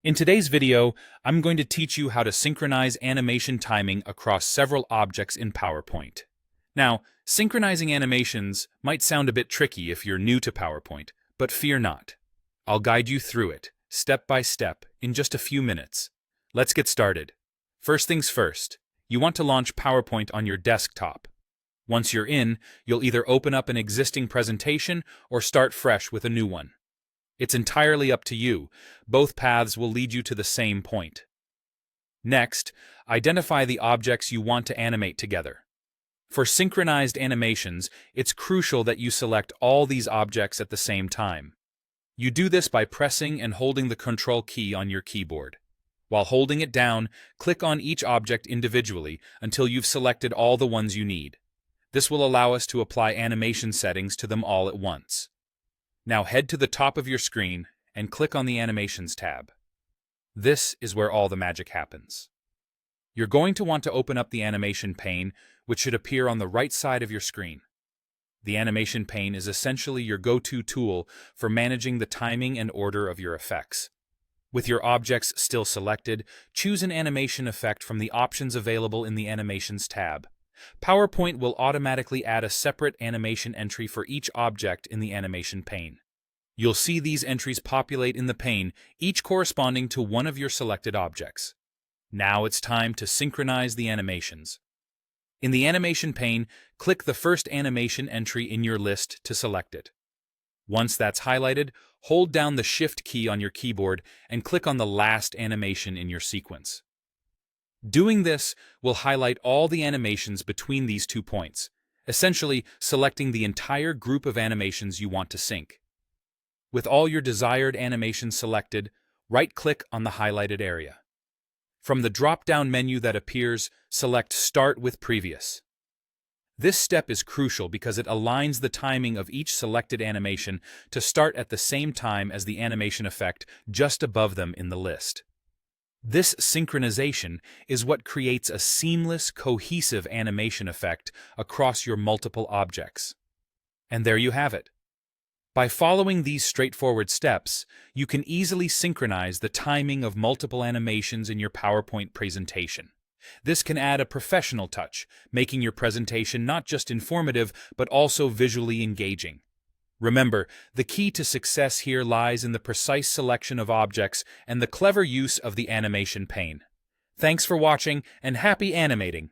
In today's video, I'm going to teach you how to synchronize animation timing across several objects in PowerPoint. Now, synchronizing animations might sound a bit tricky if you're new to PowerPoint, but fear not. I'll guide you through it, step by step, in just a few minutes. Let's get started. First things first, you want to launch PowerPoint on your desktop. Once you're in, you'll either open up an existing presentation or start fresh with a new one. It's entirely up to you. Both paths will lead you to the same point. Next, identify the objects you want to animate together. For synchronized animations, it's crucial that you select all these objects at the same time. You do this by pressing and holding the Control key on your keyboard. While holding it down, click on each object individually until you've selected all the ones you need. This will allow us to apply animation settings to them all at once. Now head to the top of your screen and click on the Animations tab. This is where all the magic happens. You're going to want to open up the animation pane, which should appear on the right side of your screen. The animation pane is essentially your go-to tool for managing the timing and order of your effects. With your objects still selected, choose an animation effect from the options available in the Animations tab. PowerPoint will automatically add a separate animation entry for each object in the animation pane. You'll see these entries populate in the pane, each corresponding to one of your selected objects. Now it's time to synchronize the animations. In the animation pane, click the first animation entry in your list to select it. Once that's highlighted, hold down the Shift key on your keyboard and click on the last animation in your sequence. Doing this will highlight all the animations between these 2 points, essentially selecting the entire group of animations you want to sync. With all your desired animations selected, right-click on the highlighted area. From the drop-down menu that appears, select Start with Previous. This step is crucial because it aligns the timing of each selected animation to start at the same time as the animation effect just above them in the list. This synchronization is what creates a seamless, cohesive animation effect across your multiple objects. And there you have it. By following these straightforward steps, you can easily synchronize the timing of multiple animations in your PowerPoint presentation. This can add a professional touch, making your presentation not just informative, but also visually engaging. Remember, the key to success here lies in the precise selection of objects and the clever use of the animation pane. Thanks for watching, and happy animating!